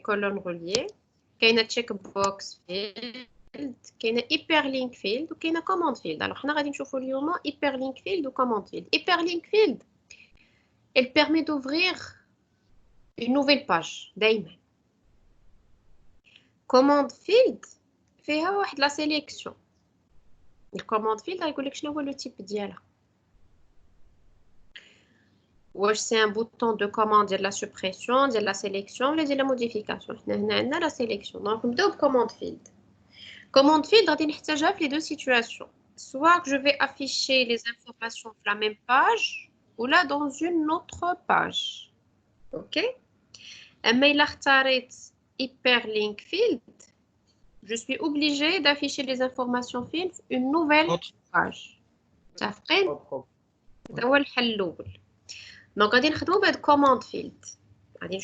colonnes reliées. Il y a un checkbox field, il y a un hyperlink field ou il y a un command field. Alors, on va voir hyperlink field ou command field. Hyperlink field, elle permet d'ouvrir une nouvelle page. D'ailleurs. Command field fait la sélection. Le command field, il va vous dire le type d'IA. C'est un bouton de commande de la suppression, de la sélection, de la modification. On a la sélection. Donc, on va command field. Command field, on va les deux situations. Soit que je vais afficher les informations sur la même page, ou là dans une autre page. OK? Mais il a hyperlink field. Je suis obligée d'afficher les informations field une nouvelle page. Ça fait donc, on va faire command field.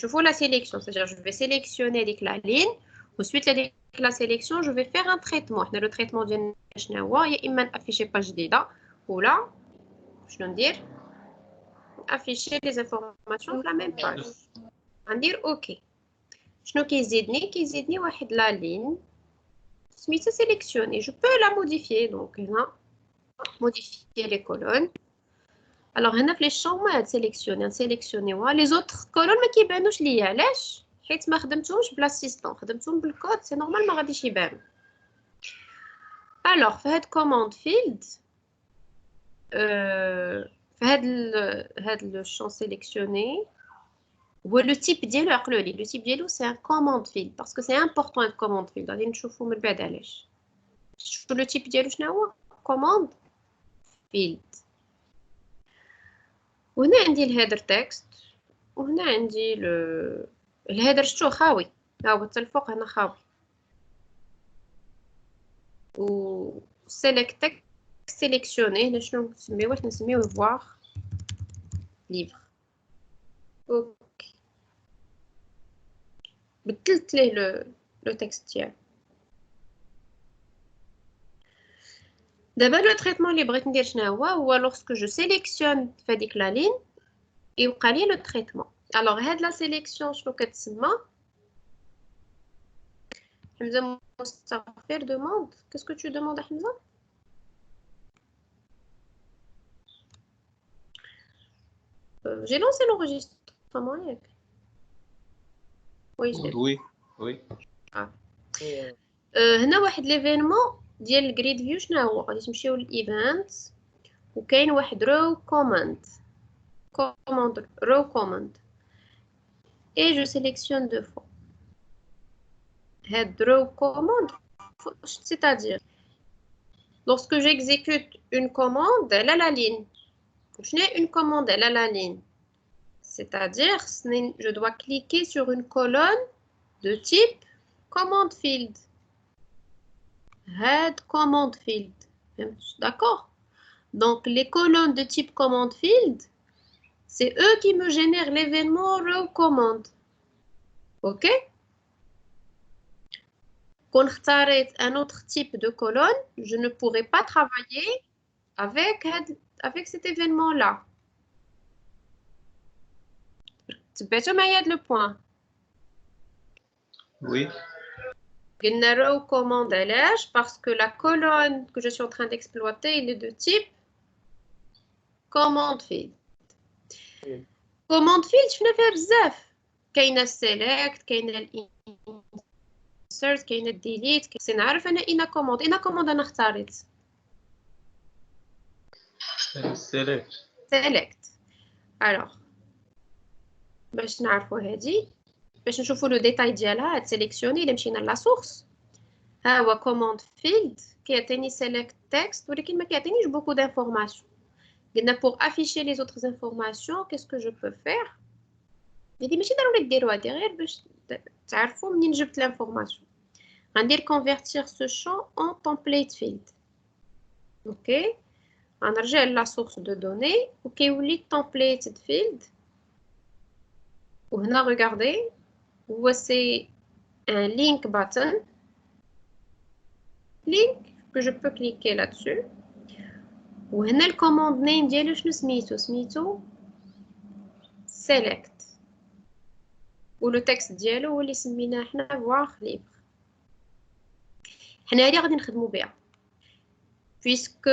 Je fais la sélection, c'est-à-dire je vais sélectionner la ligne. Ensuite, avec la sélection, je vais faire un traitement. Le traitement de il y a afficher page jadida ou là, je veux dire, afficher les informations sur la même page. On va dire OK. Je vais la ligne. Sélectionner. Je peux la modifier. Donc, modifier les colonnes. Alors, on a les champs sélectionner. Les autres colonnes, mais qui ben nous liées. علاش حيت ما خدمتهمش بالاssistant خدمتهم بالكود c'est normal ما غاديش يبان. Alors, في هاد command field في هاد le champ sélectionné le type ديالو عقلوا لي le type ديالو c'est un command field parce que c'est important un command field غادي نشوفوا من بعد علاش. شوفوا le type ديالو شنو هو command field. وهنا عندي الهيدر تكست وهنا عندي الهيدر شتو خاوي ها هو حتى الفوق هنا خاوي و سيليكت تكست سيليكسيوني هنا شنو نسميوه نسميوه فواغ ليفر. اوكي بدلت ليه لو تكست ديالو. دابا لو تريتمون اللي بغيت ندير شنو هو لوغسكو جو سيليكسيون في هذيك لا لين يوقع لي لو تريتمون. الوغ هاد لا سيليكسيون شنو كتسمى؟ حمزه مستغفر demande. Qu'est-ce que tu demandes Hamza? J'ai lancé l'enregistrement. Oui, oui. هنا واحد ليفينمون ديال الجريد فيو شنو هو؟ غادي تمشيو للايفنت وكاين واحد رو كوماند رو كوماند et je sélectionne deux fois. Head row command, c'est-à-dire lorsque j'exécute une commande, elle a la ligne. Je n'ai une commande, elle a la ligne. C'est-à-dire, je dois cliquer sur une colonne de type command field. Head command field. D'accord? Donc, les colonnes de type command field, c'est eux qui me génèrent l'événement row command. OK? Quand j'aurai un autre type de colonne, je ne pourrai pas travailler avec cet événement-là. Tu peux le point. Oui. Une row commande à l'âge parce que la colonne que je suis en train d'exploiter, elle est de type command field. Command field, je ne fais pas qu'il y a select, qu'il y a insert, qu'il y a delete. C'est n'arrive أنا إنا commande أنا اختارت. Select. Alors, باش نعرفوا هذه باش نشوفوا لو ديتاي ديالها تسيليكسيوني الا مشينا لا سورس ها هو كوموند فيلد كيعطيني سيليكت تكست ولكن ما كيعطينيش بوكو دانفورماسيون. قلنا بوغ افيشي لي زوتر انفورماسيون كيسكو جو بو فير هادي ماشي ضروري ديروها هادي غير باش تعرفوا منين جبت لانفورماسيون. غندير كونفيرتير سو شون اون تمبليت فيلد. اوكي غنرجع لا سورس دو دوني وكيولي تمبليت فيلد. وهنا regardez voici un link button link que je peux cliquer là-dessus وهنا le command name ديالو شنو سميتو select ولو تكست ديالو هو اللي سميناه حنا voir libre. حنا اللي غادي نخدمو بها puisque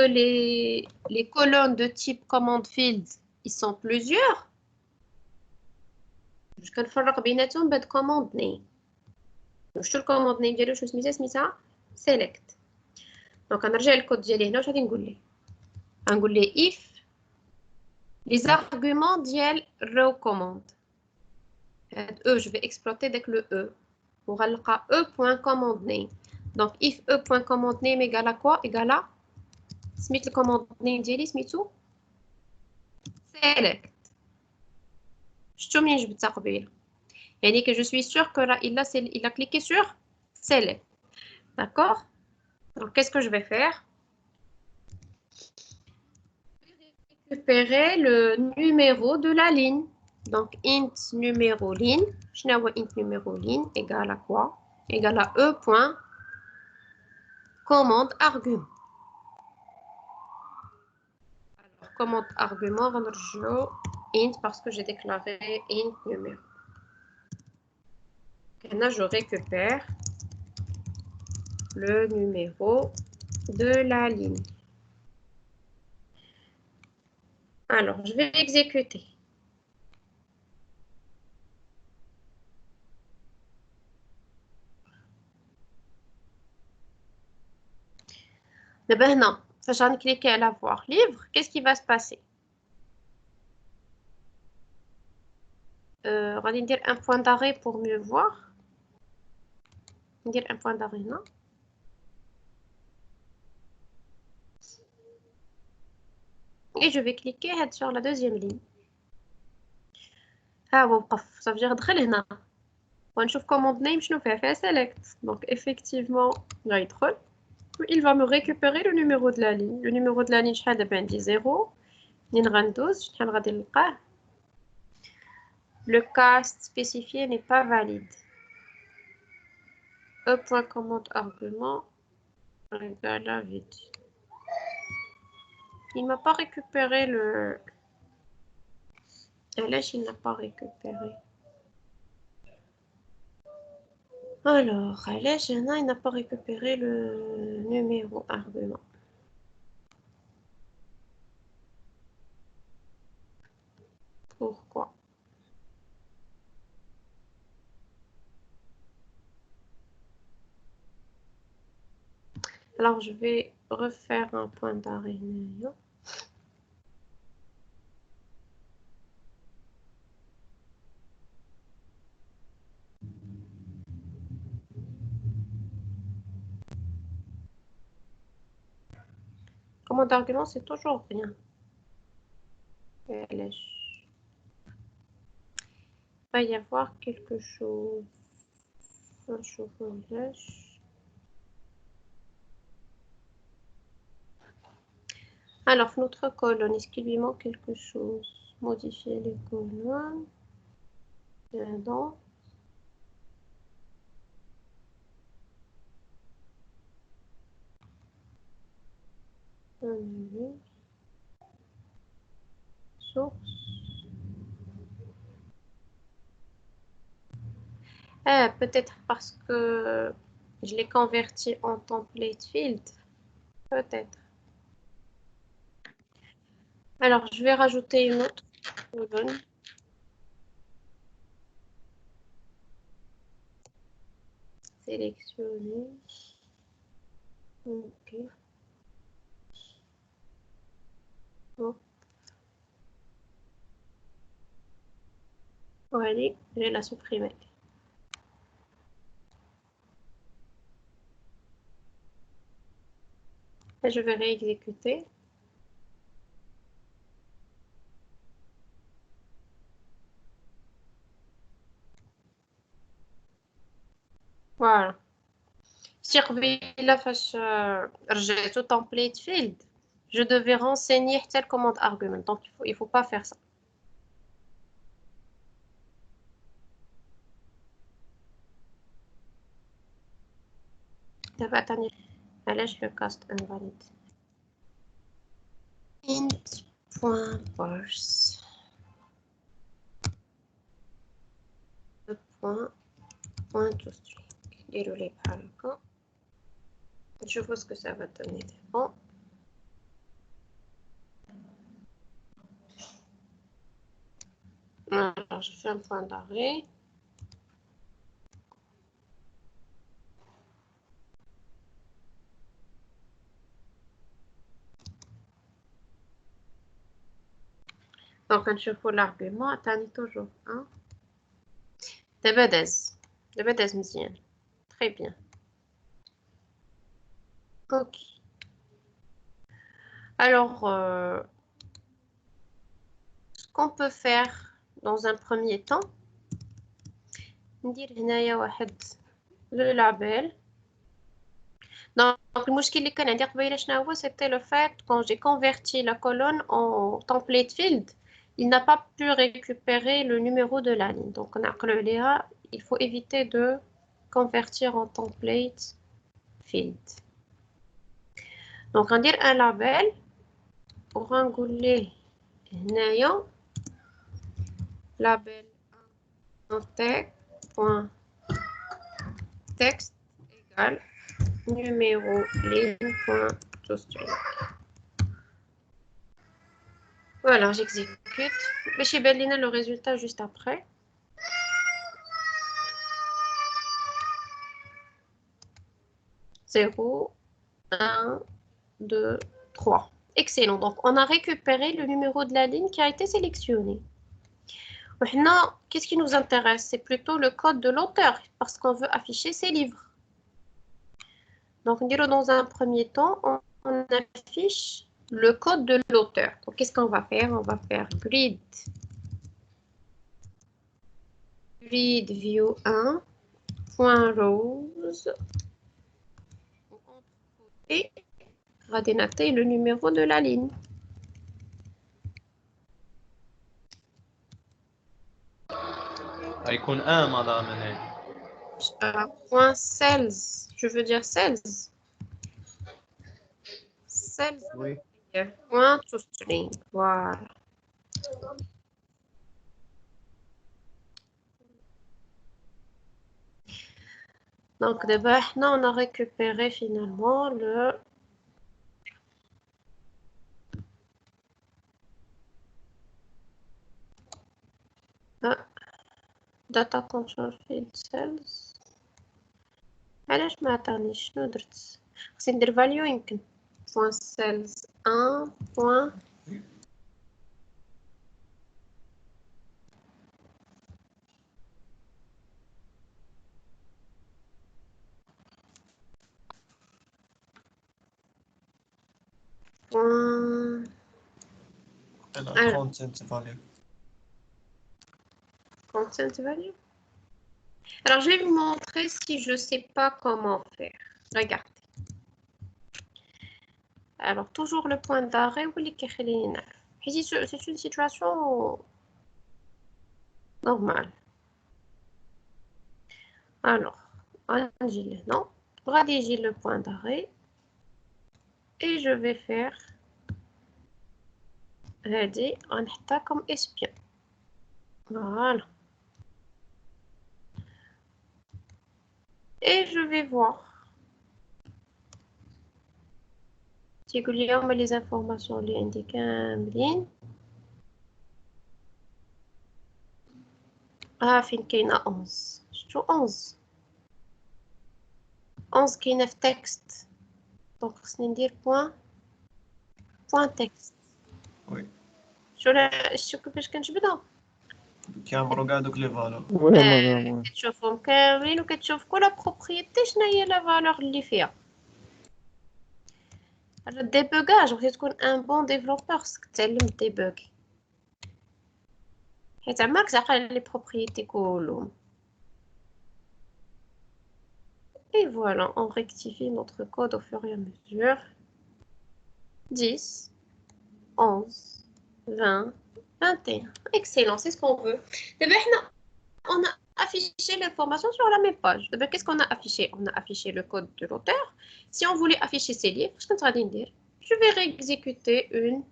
les colonnes de type command field ils sont plusieurs. باش كنفرق بيناتهم بهاد command name. شفتوا الكوموند نيم ديالو شنو سميتها select. دونك غنرجع للكود ديالي هنا واش غادي نقول ليه غنقول ليه if les arguments ديال row command هاد e je vais exploiter داك le e وغنلقى e.command name. donc if e.command name égale à quoi égale à سميت الكوموند نيم ديالي سميتو select. شفتوا منين جبتها قبيله يعني que je suis sûre que là il a cliqué sur select. d'accord. donc qu'est-ce que je vais faire récupérer le numéro de la ligne. Donc, int numéro ligne. Je n'ai pas int numéro ligne égale à quoi? Égale à e point commande argument. Alors, commande argument, on va int parce que j'ai déclaré int numéro. Et là, je récupère le numéro de la ligne. Alors, je vais exécuter. دابا هنا فاش غنكليكي على voir livre qu'est-ce qui va se passer غادي ندير un point d'arrêt pour mieux voir. ندير un point d'arrêt هنا et je vais cliquer sur la deuxième ligne. ها هو وقف ça veut dire دخل هنا ونشوف command name شنو فيها select. donc effectivement غيدخل il va me récupérer le numéro de la ligne. le numéro de la ligne شحال دابا عندي 0 منين غندوز شحال غادي نلقاه le cast spécifié n'est pas valide. e.commande argument égale à vide. Il m'a pas récupéré le علاش il n'a pas récupéré alors علاش هنا il n'a pas récupéré le numéro argument. Pourquoi? Alors, je vais refaire un point d'arrêt. Commande d'argument, c'est toujours rien. Il va y avoir quelque chose. Un chevauchage. Alors, notre colonne, est-ce qu'il lui manque quelque chose? Modifier les colonnes. Non. Source. Peut-être parce que je l'ai converti en template field. Peut-être. Alors, je vais rajouter une autre colonne. Sélectionner. Ok. Bon. Allez, je vais la supprimer. Et je vais réexécuter. Voilà. رجعت au template field. Je devais renseigner telle commande argument. Donc, il faut pas faire ça. Attendez. Allez, le cast invalide. int.parse point toString. Déroulez par le camp. Je vois ce que ça va donner. Bon. Alors, je fais un point d'arrêt. Donc, quand je fais l'argument, attendez toujours. Hein? دابا مزيان. Très bien. Ok. Alors, ce qu'on peut faire dans un premier temps, ندير هنايا واحد le label. Donc, المشكل اللي كان عندي قبيله شنو هو c'était le fait quand j'ai converti la colonne en template field, il n'a pas pu récupérer le numéro de la ligne. Donc, il faut éviter de convertir en template field. Donc, on va dire un label pour نقول هنايا label texte égale numéro ligne.toString. Voilà, j'exécute. Mais chez Bellina, le résultat juste après. Zéro, 1, 2, 3. Excellent. Donc, on a récupéré le numéro de la ligne qui a été sélectionné. Maintenant, qu'est-ce qui nous intéresse? C'est plutôt le code de l'auteur parce qu'on veut afficher ses livres. Donc, dans un premier temps, on affiche le code de l'auteur. Donc, qu'est-ce qu'on va faire? On va faire grid view 1 point rows et on va dénoter le numéro de la ligne. يكون 1 madame. Point cells, je veux dire cells. Cells. Oui. Point toString. Voilà. Donc, d'abord, on a récupéré finalement le data control field cells. علاش ما عطانيش شنو درت؟ خصني ندير value يمكن point cells 1 point content value. Content value. Alors, je vais vous montrer si je ne sais pas comment faire. Regardez. Alors, toujours le point d'arrêt. C'est une situation normale. Alors, non. Rédiger le point d'arrêt. Et je vais faire ready en état comme espion. Voilà. Et je vais voir. Si il y a les informations qui indiquent un lien. Ah, fin qu'il y a 11. Je trouve 11. 11 qui est 9 texte. Donc, c'est dire point texte. Oui. Je suis que je suis بدأ. كيعمروا كاع دوك لي فالور. كتشوفهم كاملين وكتشوف كل بروبريتي شنو هي لا فالور اللي فيها. الديبوغاج بغيتي تكون ان بون ديفلوبور خصك تعلم الديبوغ. حيت عمرك تعقل لي بروبريتي كلهم. Et voilà, on rectifie notre code au fur et à mesure. 10, 11, 20, 21. Excellent, c'est ce qu'on veut. On a affiché l'information sur la même page. Qu'est-ce qu'on a affiché? On a affiché le code de l'auteur. Si on voulait afficher ses livres, je vais réexécuter une...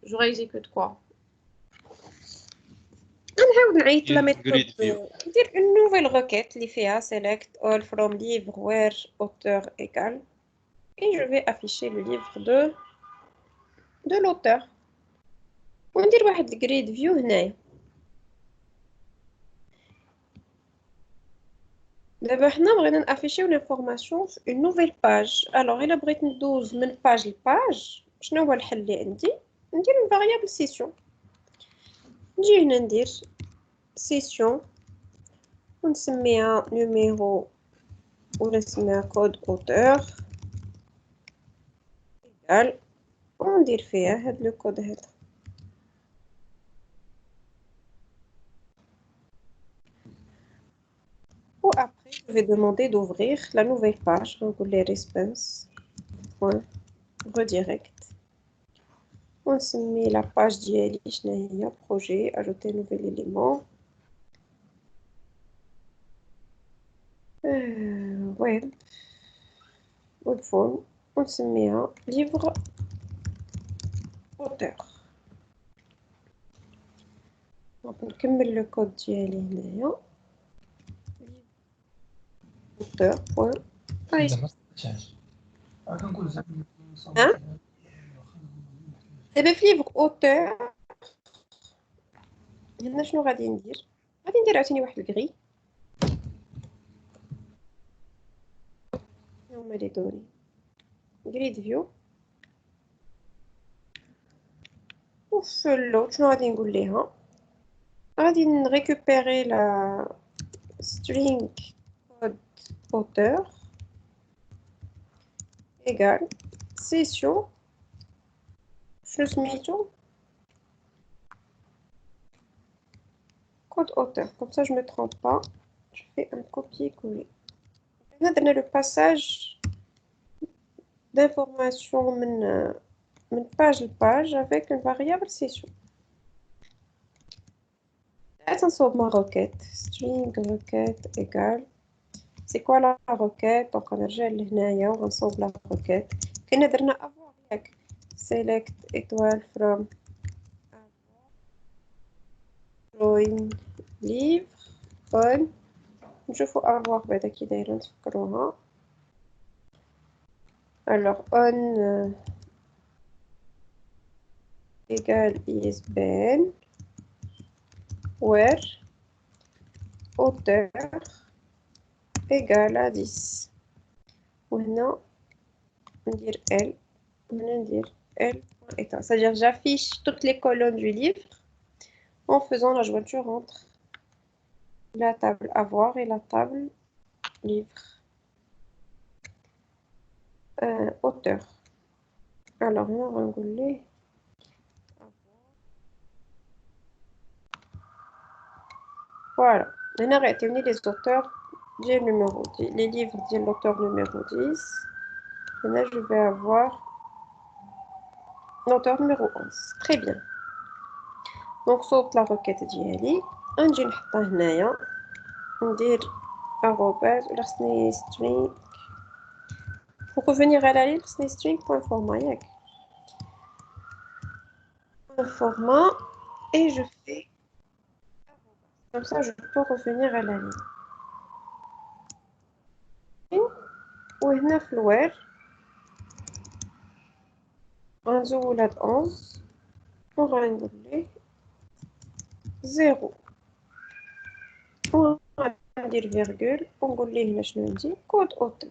je réexécute quoi? نعيط لا grid méthode view. ندير une nouvelle requête اللي فيها select all from livre where auteur égal et je vais afficher le livre de l'auteur وندير واحد grid view هنايا. دابا حنا بغينا نافيشيو لانفورماسيون في une nouvelle page. alors الا بغيت ندوز من page لباج شنو هو الحل اللي عندي؟ ندير une variable session. نجي هنا ندير session ونسميها نيميرو ولا نسميها كود auteur égal وندير فيها هاد لو كود هذا. ou après je vais demander d'ouvrir la nouvelle page. donc les response.redirect ونسمي la page ديالي شنو هي projet ajouter nouvel élément. web form ونسميها livre auteur. دونك نكمل لو كود ديالي هنايا auteur. دابا في ليفر اوتور هنا شنو غادي ندير عاوتاني واحد الكري هما لي دوني جريد فيو وفي اللوت شنو غادي نقول ليها غادي نريكوبيري لا string code auteur égal session شنو سميتو code auteur. Comme ça, je me trompe pas. Je fais un copier-coller. On a le passage d'informations de page à page avec une variable session. Attention ma requête. String requête égale. C'est quoi la requête? Donc on a déjà le on ensemble la requête. Qu'on a déjà avoir select étoile from drawing livre on. نشوفوا avoir بعدا كي دايره نتفكروها. alors on égale ISBN where auteur égale à 10 وهنا ندير L وهنا ندير L.état. c'est-à-dire j'affiche toutes les colonnes du livre en faisant la jointure entre la table avoir et la table livre. auteur. alors on va enrouler voilà. Maintenant réunir les auteurs du numéro 10, les livres de l'auteur numéro 10. Maintenant je vais avoir l'auteur numéro 11. Très bien. donc saute la requête ديالي نجي نحطها هنايا ندير arrobase ولا خصني string. pour revenir à la ligne خصني string point format ياك format et je fais comme ça je peux revenir à la ligne. وهنا في الوير غنزول هاد 11 وغنقول ليه 0 وغندير فيرغول ونقول ليه هنا شنو عندي كود اوتور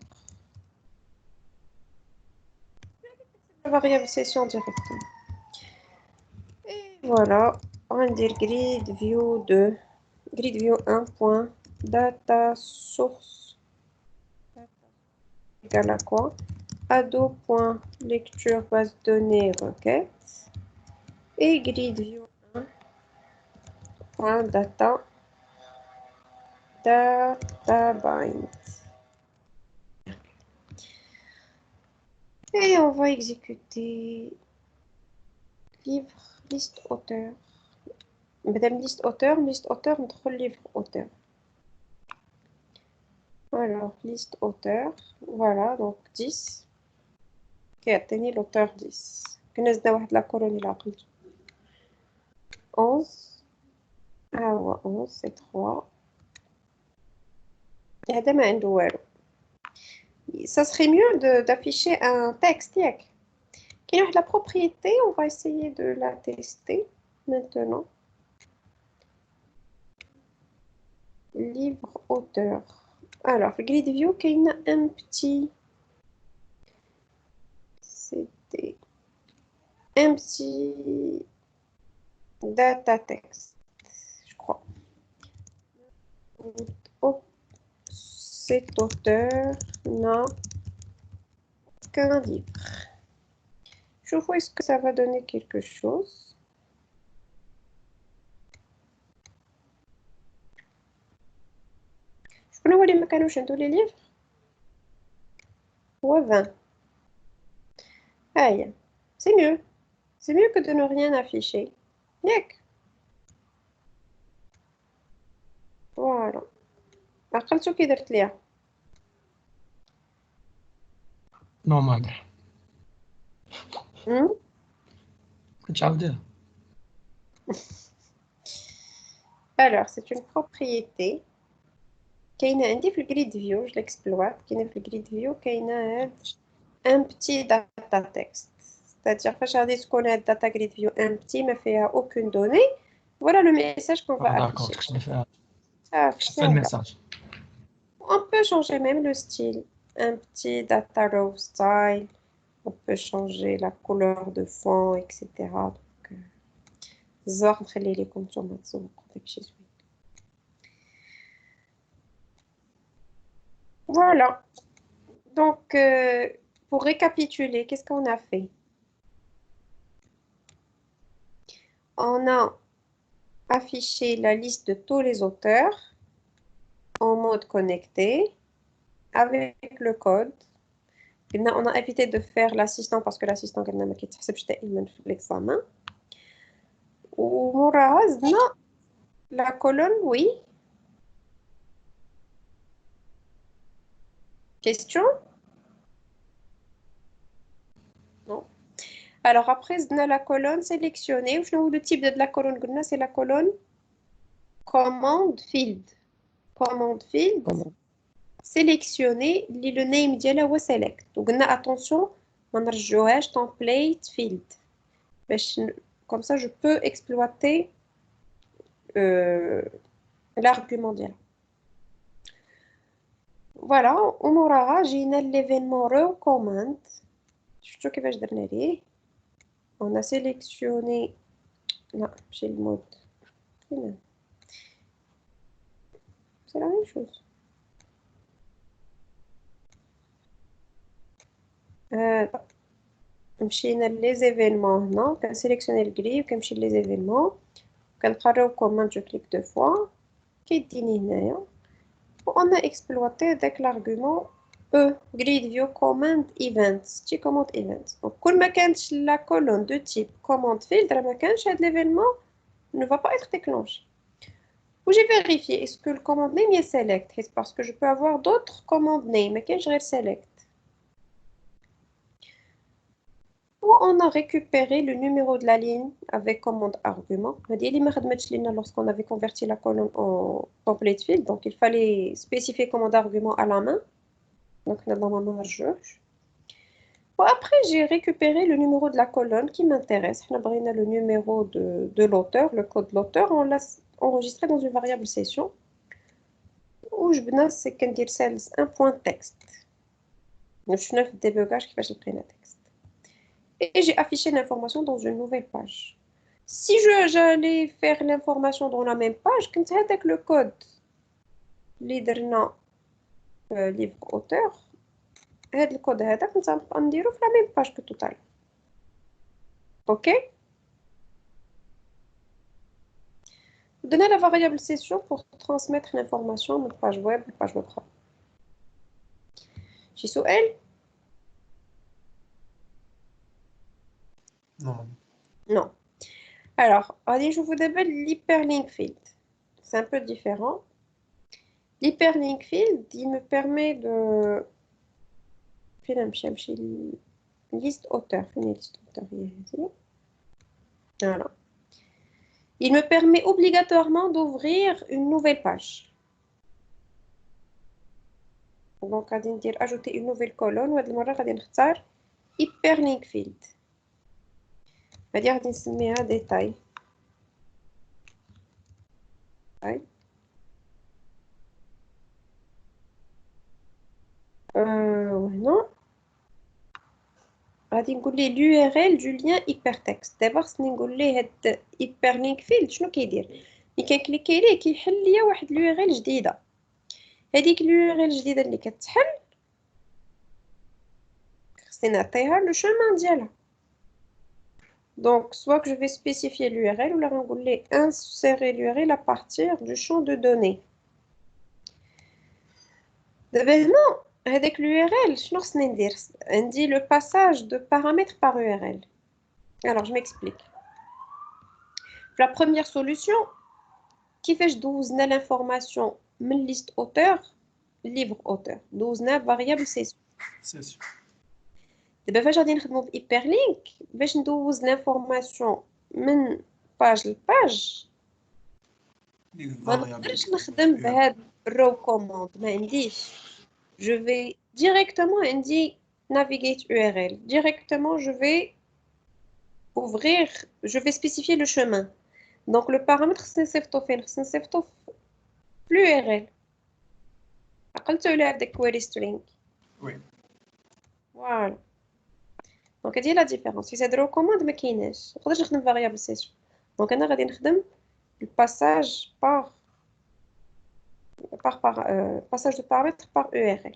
variable session directement. et voilà غندير grid view 2 grid view 1 point data source égale à quoi ado.lecture base données requête et grid view 1 point data bind. et on va exécuter livre liste auteur. Madame liste auteur notre livre auteur. alors liste auteur voilà donc 10 كيعطيني l'auteur 10 كنا زدنا واحد لا كولوني لا عقلت 11 Ah ouais, 11, c'est 3. Et هذا ما عنده والو. Ça serait mieux d'afficher un texte, ياك. Qui a la propriété, on va essayer de la tester maintenant. Livre auteur. Alors, le grid view, il y a un petit. C'était un petit data text, je crois. Oh, cet auteur n'a qu'un livre. Je vois est-ce que ça va donner quelque chose. Je peux voir les mécanos tous les livres. Ouais, 20. Aïe, c'est mieux. C'est mieux que de ne rien afficher. Yek. Voilà. عقلتو كي درت ليها. نورمال Hmm? كنت عاودها. Alors, c'est une propriété. كاينه عندي في الجريد فيو, je l'exploite. كاينه في الجريد فيو كاينه un petit data text. C'est-à-dire, فاش غادي تكون هاد data grid view un petit, ما فيها aucune donnée. Voilà le message qu'on va داكور afficher. تكتب فيها Ah, تكتب الميساج. on peut changer même le style. Un petit data row style. On peut changer la couleur de fond, etc. Donc, زهر نخلي لكم نتوما تسوقوا داكشي زوين. Voilà. Donc, pour récapituler, qu'est-ce qu'on a fait? On a affiché la liste de tous les auteurs en mode connecté avec le code. On a évité de faire l'assistant parce que l'assistant قلنا ما كيتحسبش دائما في l'examen. وموراها زدنا la colonne, oui. Question? Non. Alors après, زدنا la colonne sélectionnée. Le type de la colonne قلنا c'est la colonne command field. Command field. Sélectionner le name ديالها هو select. وقلنا attention ما نرجعوهاش template field. Comme ça, je peux exploiter l'argument ديالها. Voilà, وموراها جينا l'événement recommand. شفتوا كيفاش درنا ليه. On a sélectionné. Non, j'ai le mode. C'est la même chose. مشينا les événements هنا كنسيليكسيوني الجري وكنمشي les événements كنقراو command je clique deux fois كيديني هنايا on a exploité داك l'argument E grid view command events تي command events donc كل ما كانتش la colonne de type command field راه ما كانش هاد l'événement ne va pas être déclenché. Où j'ai vérifié est-ce que le command name est select parce que je peux avoir d'autres command name mais quand je vais select. Où on a récupéré le numéro de la ligne avec commande argument. Lorsqu'on avait converti la colonne en template field, donc il fallait spécifier commande argument à la main. Donc normalement je. Après j'ai récupéré le numéro de la colonne qui m'intéresse. On a le numéro de l'auteur, le code de l'auteur, on l'a enregistré dans une variable session. Où je vais c'est qu'on dit cells un point texte. Je suis dans le débugage qui fait le texte. Et j'ai affiché l'information dans une nouvelle page. Si j'allais faire l'information dans la même page, quand avec le code leader livre auteur, le code كنت نديرو في la même page que tout à l'heure. OK? Donner la variable session pour transmettre l'information de page web à page web. J'ai سؤال? Non. Non. Alors, allez, je vous donne l'hyperlink field. C'est un peu différent. L'hyperlink field, il me permet de... liste auteur. Liste auteur. Voilà. il me permet obligatoirement d'ouvrir une nouvelle page. Donc, غادي ندير ajouter une nouvelle colonne وهاد المرة غادي نختار hyperlink field. هادي غادي نسميها détail. وهنا غادي نقول ليه l'URL du lien hypertext. دابا خصني نقول ليه هاد hyperlink field شنو كيدير. ملي كنكليكي عليه كيحل ليا واحد l'URL جديده. هذيك l'URL الجديده اللي كتحل خصني نعطيها لو chemin ديالها. Donc, soit que je vais spécifier l'URL ou là on va insérer l'URL à partir du champ de données. Maintenant, avec l'URL, on dit le passage de paramètres par URL. Alors, je m'explique. La première solution, qui fait je 12 l'information de liste auteur, livre auteur. 12 variable session. Session. دابا فاش غادي نخدمو بإيبرلينك باش ندوز لانفورماسيون من باج لباج ما نقدرش نخدم بهاد الرو كوموند ما عنديش جو في ديريكتومون عندي navigate URL directement je vais ouvrir je vais spécifier le chemin donc le paramètre خصني نصيفطو فين خصني نصيفطو في l'URL عقلتو على هاد query string وي voilà. Donc, هذه la différence. في هاد recommand ما كايناش. ما نقدرش نخدم variable session. Donc, أنا غادي نخدم le passage passage de paramètres par URL.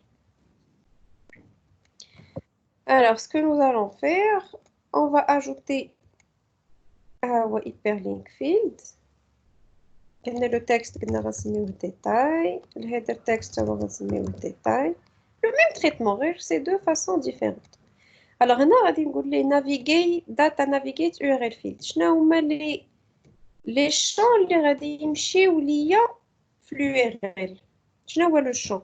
Alors, ce que nous allons faire, on va ajouter un hyperlink field. Le texte que nous allons détail, le header texte on va détail. Le même traitement, c'est deux façons différentes. Alors, هنا غادي نقول ليه navigate data navigate URL field. شنو هما لي champs اللي غادي يمشيو ليا في l'URL. شنو هو لو champ.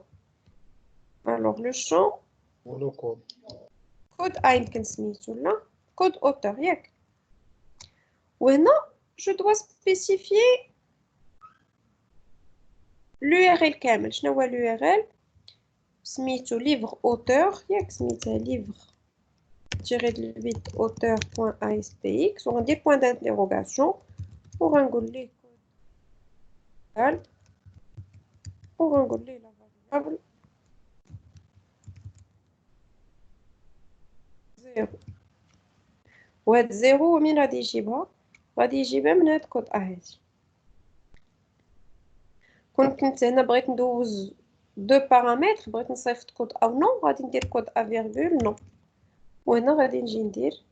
Alors, le champ code A يمكن سميتو ولا code auteur ياك. وهنا je dois spécifier l'URL كامل. شنو هو l'URL سميتو livre auteur ياك سميتها livre -8 auteur.aspx on a des points d'interrogation pour engoler la variable 0 وهاد 0 ومين غادي يجيبها من هاد كود هادي كنت هنا بغيت ندوز دو بارامتر بغيت نصيفط كود او نو غادي ندير كود ا فيرغول نو وهنا غادي نجي ندير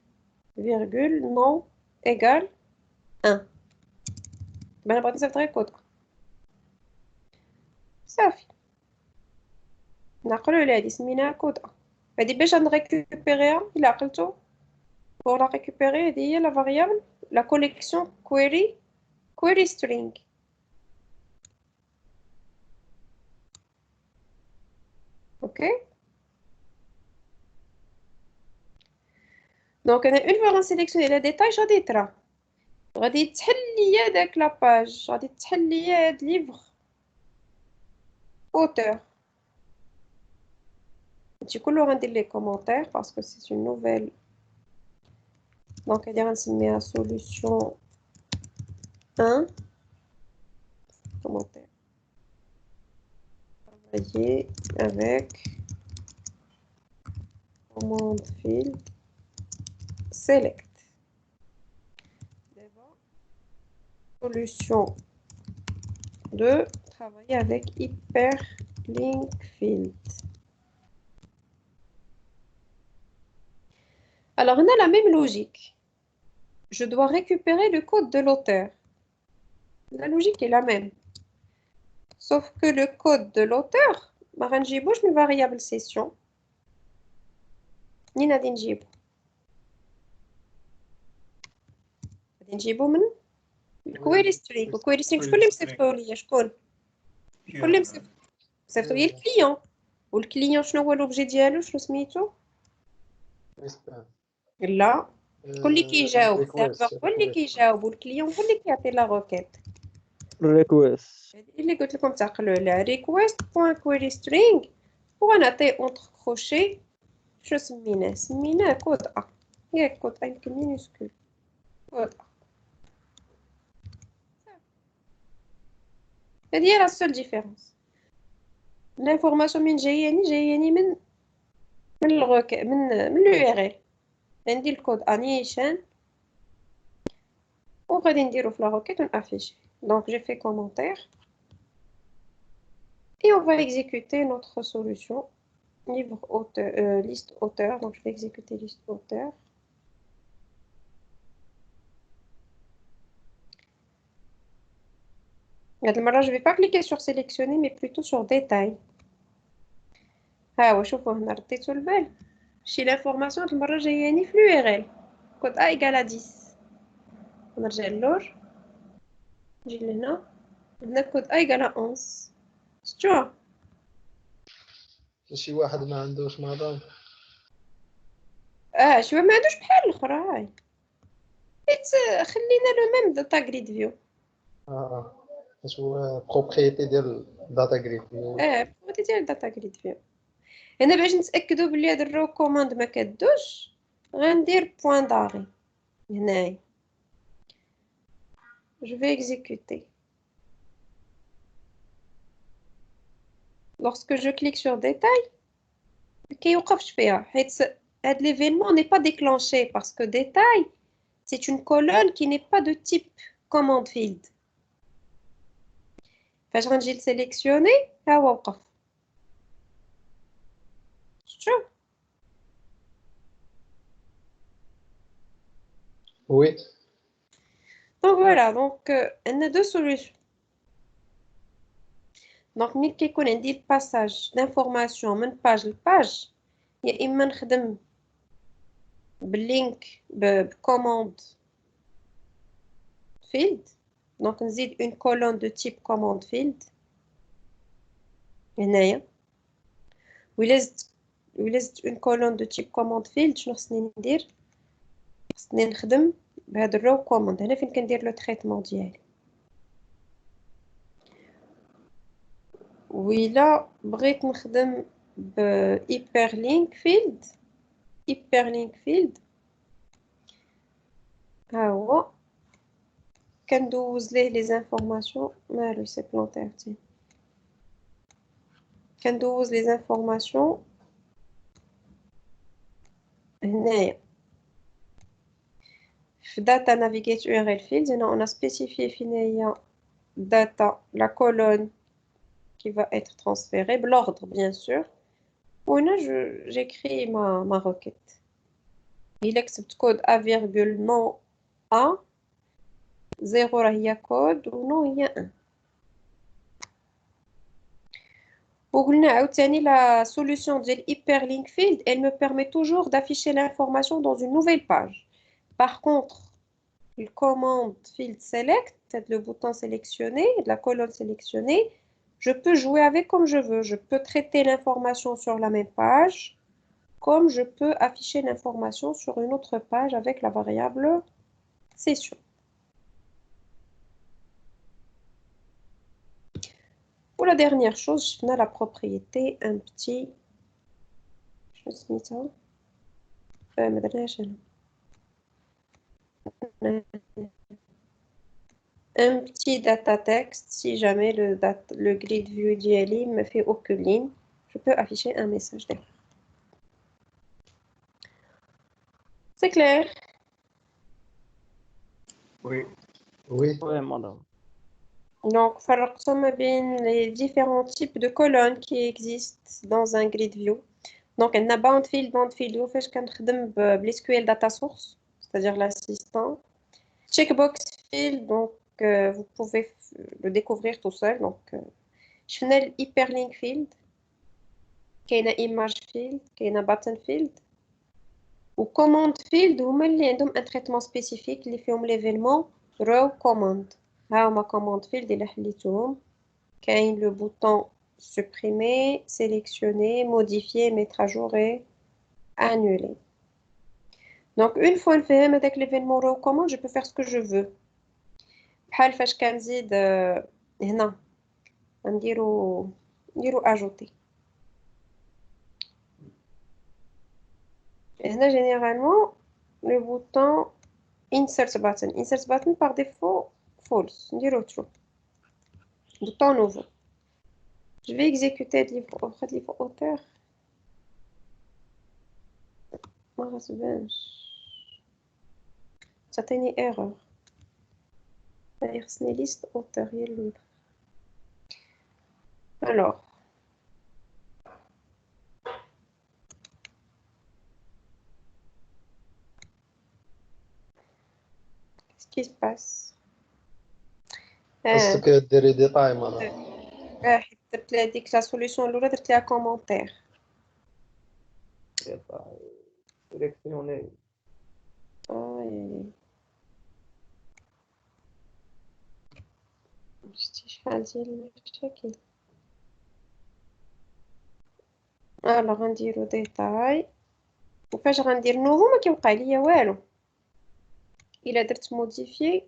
فيرغول نو ايغال 1 انا بغيت نصيفط غير كود صافي نعقلو على هادي سميناها كود هادي باش نريكوبيريها الا عقلتو pour la récupérer هادي هي la variable la collection query string ok. Donc انا une fois sélectionner les détails غادي يطرا غادي تحل ليا داك لا باج غادي تحل ليا هاد ليفر auteur هادشي كله غندير لي كومونتير باسكو سي اون نوفيل دونك هادي غنسميها solution 1 commentaire travailler avec commande field select solution 2 travailler avec hyperlink field. Alors on a la même logique. Je dois récupérer le code de l'auteur. La logique est la même. Sauf que le code de l'auteur, ما غنجيبوش من variable session. منين غادي نجيبو؟ غادي نجيبو من الكويري سترينغ. الكويري سترينغ شكون اللي مصيفطو ليا؟ شكون اللي مصيفطو ليا؟ الكليون. والكليون شنو هو لوبجي ديالو؟ شنو سميتو؟ لا قول لي كيجاوب السيرفر، قول لي كيجاوب والكليون قول لي كيعطي لا روكيت. الريكويست هذه اللي قلت لكم تعقلوا عليها request point query string ونعطي اونتر كروشي شو سميناه كود ا ياك كود ا يمكن مينيسكول كود ا. هذه هي لا سول ديفيرونس. الانفورماسيون من جاياني من الغوك من اليو ار ال. عندي الكود انيشن وغادي نديرو في لا روكيت ونافيشي. دونك j'ai fait commentaire et on va exécuter notre solution livre auteur liste auteur. Donc je vais exécuter liste auteur. Là, je vais pas cliquer sur sélectionner mais plutôt sur détail. ها شوفوا هنا رديتو البال شي لافورماسيون هاد المره جاياني في اليو ار ال كود ا ايكال 10. نرجع للور نجي لهنا هنا كود ا ايكال 11 شتوها. شي واحد ما عندوش مدام شويه ما عندوش بحال الاخرى. هاي حيت خلينا لو ميم داتا جريد فيو. اش هو بروبريتي ديال داتا جريد بغيتي ديال داتا جريد فيو. هنا باش نتاكدوا بلي هاد الرو كوماند ما كدوش غندير بوين داغي هنايا. جو في exécuter. Lorsque je clique sur détail كيوقفش فيها حيت هاد l'événement n'est pas déclenché parce que détail c'est une colonne qui n'est pas de type command field. فاش غنجي لسيليكسيوني ها هو وقف. شوف وي. donc voilà donc عندنا deux solutions. donc ملي كيكون عندي الباساج دانفورماسيون من باج لباج يا اما نخدم باللينك بكوموند فيلد. دونك نزيد اون كولون دو تيب كوموند فيلد هنايا. وإلا زدت اون كولون دو تيب كوموند فيلد شنو خصني ندير؟ خصني نخدم بهاد الرو كوموند. هنا فين كندير لو تريتمون ديالي. وإلا بغيت نخدم بإيبرلينك فيلد ها هو كندوز ليه لي زانفورماسيون. مالو سي بلونتي عرفتي. كندوز لي زانفورماسيون هنايا في data navigate URL fields. هنا on a spécifié فين هي data la colonne qui va être transférée l'ordre bien sûr. وهنا j'écris ma requête. il accepte code a virgule non a 0 راه هي كود و non هي 1. وقلنا عاوتاني la solution ديال hyperlink field elle me permet toujours d'afficher l'information dans une nouvelle page. Par contre, le commande field select, le bouton sélectionné, la colonne sélectionnée, je peux jouer avec comme je veux. Je peux traiter l'information sur la même page, comme je peux afficher l'information sur une autre page avec la variable session. Pour la dernière chose, on a la propriété, un petit... Je me suis mis un petit data text. Si jamais le grid view d'ILI me fait aucune ligne, je peux afficher un message derrière. C'est clair? Oui. Oui. Oui, madame. Donc, فرقنا بين les différents types de colonnes qui existent dans un grid view. Donc, on a bound field وفاش كنخدم بالSQL data source, c'est-à-dire l'assistant. Checkbox field, donc vous pouvez le découvrir tout seul. Donc, je fais l'hyperlink field, كاينه image field, كاينه button field. و command field هما اللي عندهم un traitement spécifique اللي فيهم l'événement row command. ها هما command field اللي حليتهم. كاين le bouton supprimer, sélectionner, modifier, mettre à jour et annuler. Donc, une fois نفهم هذاك l'événement recommande, je peux faire ce que je veux. بحال فاش كنزيد هنا نديرو ajouter. هنا généralement le bouton insert button par défaut false. نديرو true. Bouton nouveau. Je vais exécuter le livre auteur. ما غتبانش. تعطيني erreur. C'est liste auteur هي اللي. Alors. Qu'est-ce qui se passe? خاصك ديري ديتاي مدام. درت لها ديك لا سوليسيون الاولى درت لها كومونتير. سيليكسيوني. شتي شحال ديال المشاكل. غنديرو ديتاي وفاش غندير نوفو ما كيوقع ليا والو. الا درت موديفي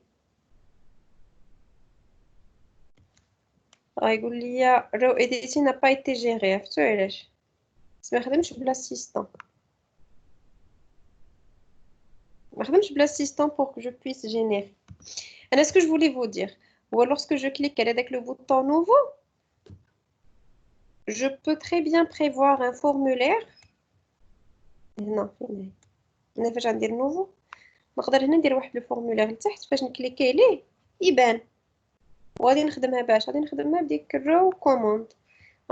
غايقول ليا رو اديتي نا با ايتي جيري. عرفتو علاش؟ بس ما خدمش بلا اسيستون. ما خدمش بلا اسيستون pour que je puisse générer. انا ce que je voulais vous dire ou lorsque je clique avec le bouton nouveau, je peux très bien prévoir un formulaire. هنا فاش غندير نوفو نقدر هنا ندير واحد الفورمولير لتحت فاش نكليكي عليه يبان. وغادي نخدمها باش غادي نخدمها بديك الرو كوموند.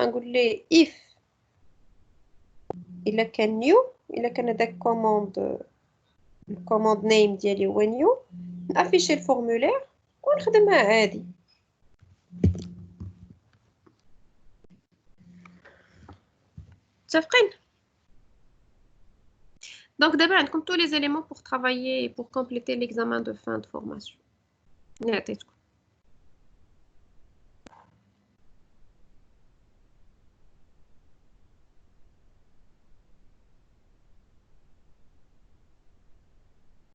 غنقول ليه if الا كان نيو الا كان هذاك كوموند الكوموند نيم ديالي هو نيو نافيشي الفورمولير ونخدمها عادي. متفقين؟ Donc d'abord عندكم tous les éléments pour travailler et pour compléter l'examen de fin de formation. نعطيتكم